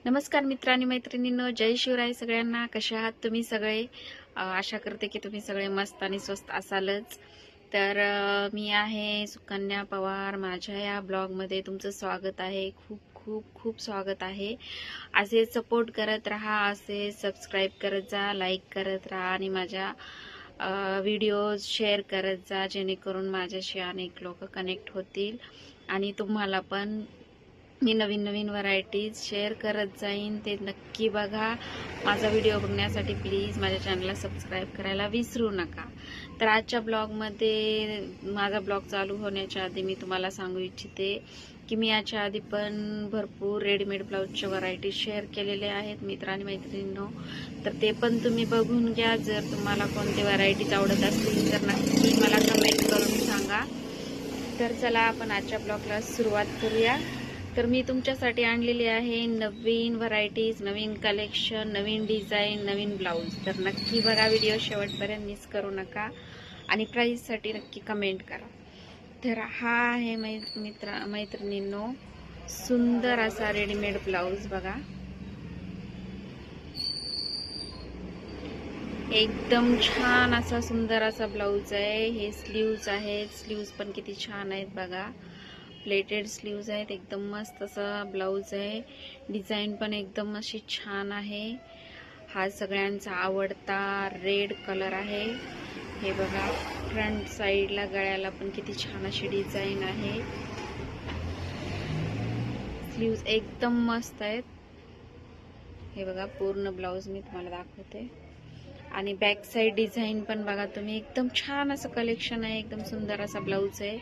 नमस्कार मित्रांनी मैत्रिणींनो, जय शिवराय सगळ्यांना. कशा आहात तुम्ही सगळे? आशा करते की तुम्ही सगळे मस्त आणि स्वस्त असालच. तर मी आहे सुकन्या पवार. माझ्या या ब्लॉगमध्ये तुमचं स्वागत आहे. खूप खूप खूप स्वागत आहे. असे सपोर्ट करत राहा, असे सबस्क्राईब करत जा, लाईक करत राहा आणि माझ्या व्हिडिओज शेअर करत जा, जेणेकरून माझ्याशी अनेक लोक कनेक्ट होतील आणि तुम्हाला पण मी नवीन नवीन व्हरायटीज शेअर करत जाईन. ते नक्की बघा. माझा व्हिडिओ बघण्यासाठी प्लीज माझ्या चॅनलला सबस्क्राईब करायला विसरू नका. तर आजच्या ब्लॉगमध्ये माझा ब्लॉग चालू होण्याच्या आधी मी तुम्हाला सांगू इच्छिते की मी याच्या आधी पण भरपूर रेडीमेड ब्लाऊजच्या व्हरायटी शेअर केलेल्या आहेत मित्रांनी मैत्रिणींनो. तर ते पण तुम्ही बघून घ्या. जर तुम्हाला कोणते व्हरायटीज आवडत असतील तर नक्की मला कमेंट करून सांगा. तर चला आपण आजच्या ब्लॉगला सुरुवात करूया. तर मी तुमच्यासाठी आणलेली आहे नवीन व्हरायटीज, नवीन कलेक्शन, नवीन डिझाईन, नवीन ब्लाऊज. तर नक्की बघा व्हिडिओ शेवटपर्यंत, मिस करू नका आणि प्राईससाठी नक्की कमेंट करा. तर हा आहे मैत्रिणींनो सुंदर असा रेडीमेड ब्लाऊज बघा. एकदम छान असा सुंदर असा ब्लाऊज आहे. हे स्लीव्ज आहेत. स्लीव्ज पण किती छान आहेत बघा. प्लेटेड स्लीव्ज आहेत. एकदम मस्त असा ब्लाऊज आहे. डिझाईन पण एकदम अशी छान आहे. हा सगळ्यांचा आवडता रेड कलर आहे. हे बघा, फ्रंट साईडला गळ्याला पण किती छान अशी डिझाईन आहे. स्लीव्ज एकदम मस्त आहेत. हे बघा, पूर्ण ब्लाऊज मी तुम्हाला दाखवते आणि बॅक साइड डिझाईन पण बघा तुम्ही. एकदम छान असं कलेक्शन आहे. एकदम सुंदर असा ब्लाऊज आहे.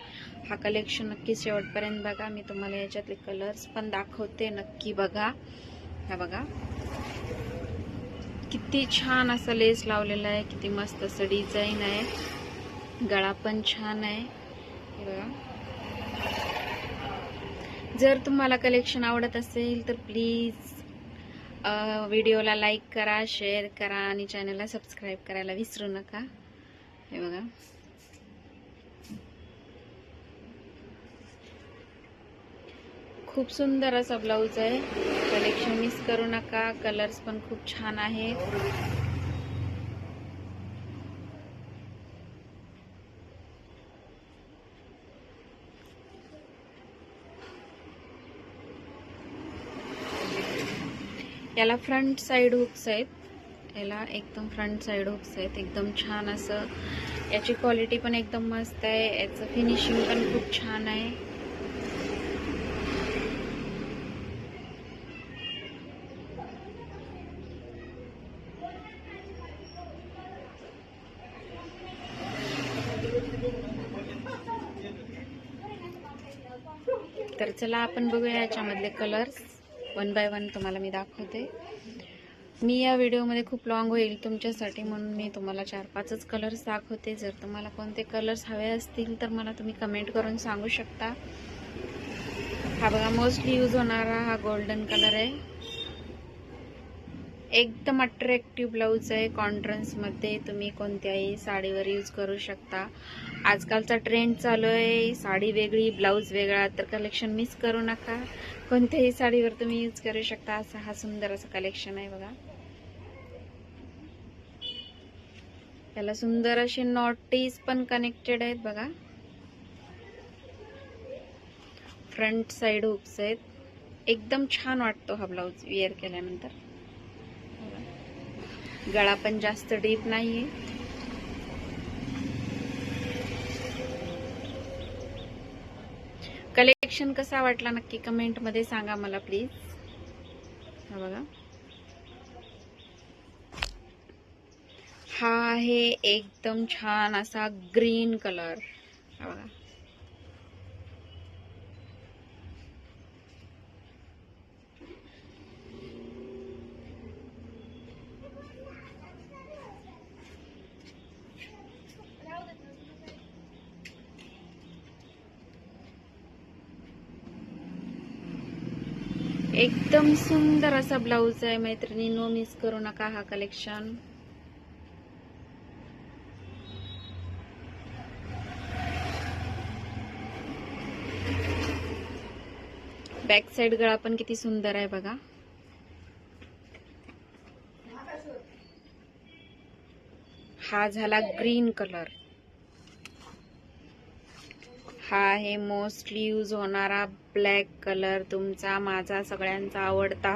हा कलेक्शन नक्की शेवटपर्यंत बघा. मी तुम्हाला याच्यातले कलर्स पण दाखवते, नक्की बघा. हा बघा, किती छान असं लेस लावलेला आहे. किती मस्त असं डिझाईन आहे. गळा पण छान आहे. हे बघा. जर तुम्हाला कलेक्शन आवडत असेल तर प्लीज व्हिडिओला लाईक करा, शेअर करा आणि चॅनलला सबस्क्राईब करायला विसरू नका. हे बघा, खूप सुंदर असा ब्लाऊज आहे. कलेक्शन मिस करू नका. कलर्स पण खूप छान आहेत. याला फ्रंट साइड हुक्स आहेत. याला एकदम फ्रंट साइड हुक्स आहेत. एकदम छान असं याची क्वालिटी पण एकदम मस्त आहे. याचं फिनिशिंग पण खूप छान आहे. तर चला आपण बघूया याच्यामधले कलर्स वन बाय वन. तुम्हाला मी दाखवते. मी या व्हिडिओमध्ये खूप लॉंग होईल तुमच्यासाठी, म्हणून मी तुम्हाला 4-5च कलर्स दाखवते. जर तुम्हाला कोणते कलर्स हवे असतील तर मला तुम्ही कमेंट करून सांगू शकता. हा बघा, मोस्टली यूज होणारा हा गोल्डन कलर आहे. एकदम अट्रॅक्टिव्ह ब्लाऊज आहे. कॉन्ट्रास्टमध्ये तुम्ही कोणत्याही साडीवर यूज करू शकता. आजकालचा ट्रेंड चालू आहे, साडी वेगळी ब्लाऊज वेगळा. तर कलेक्शन मिस करू नका. कोणत्याही साडीवर तुम्ही यूज करू शकता. असा हा सुंदर असं कलेक्शन आहे बघा. याला सुंदर असे नॉटीज पण कनेक्टेड आहेत बघा. फ्रंट साइड हुक्स आहेत. एकदम छान वाटतो हा ब्लाऊज वेअर केल्यानंतर. गळा पण जास्त डीप नाहीये. कलेक्शन कसा वाटला नक्की कमेंट मध्ये सांगा मला प्लीज. हा बघा, हा आहे एकदम छान असा ग्रीन कलर. हा बघा, एकदम सुंदर असा ब्लाऊज आहे मैत्रिणींनो. मिस करू नका हा कलेक्शन. बॅक साइड गळा पण किती सुंदर आहे बघा. हा झाला ग्रीन कलर. हा आहे मोस्टली यूज होणारा ब्लॅक कलर, तुमचा माझा सगळ्यांचा आवडता.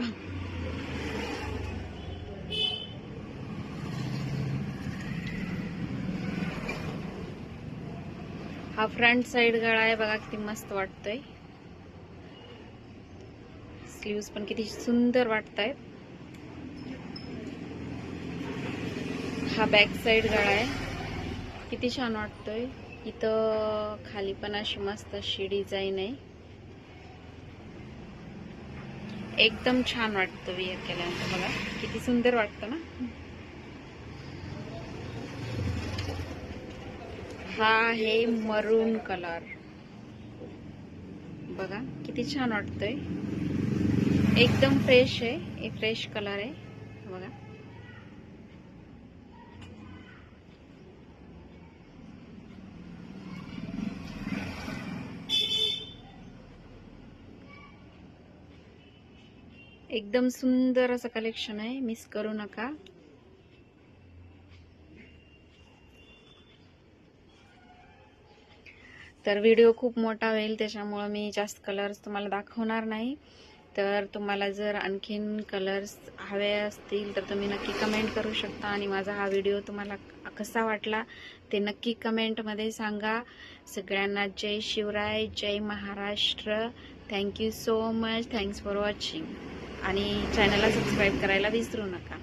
हा फ्रंट साइड गळा आहे बघा, किती मस्त वाटतोय. स्लीव्स पण किती सुंदर वाटतायत. हा बॅक साइड गळा आहे, किती छान वाटतोय. इथं खाली पण अशी मस्त अशी डिझाईन आहे. एकदम छान वाटतं वेअर केल्यानंतर. बघा किती सुंदर वाटतं ना. हा आहे मरून कलर. बघा किती छान वाटतोय. एकदम फ्रेश आहे, फ्रेश कलर आहे बघा. एकदम सुंदर असं कलेक्शन आहे, मिस करू नका. तर व्हिडिओ खूप मोठा होईल, त्याच्यामुळे मी जास्त कलर्स तुम्हाला दाखवणार नाही. तर तुम्हाला जर आणखीन कलर्स हवे असतील तर तुम्ही नक्की कमेंट करू शकता. आणि माझा हा व्हिडिओ तुम्हाला कसा वाटला ते नक्की कमेंटमध्ये सांगा. सगळ्यांना जय शिवराय, जय Maharashtra. Thank you so much. Thanks for watching. आणि चॅनलला सबस्क्राईब करायला विसरू नका.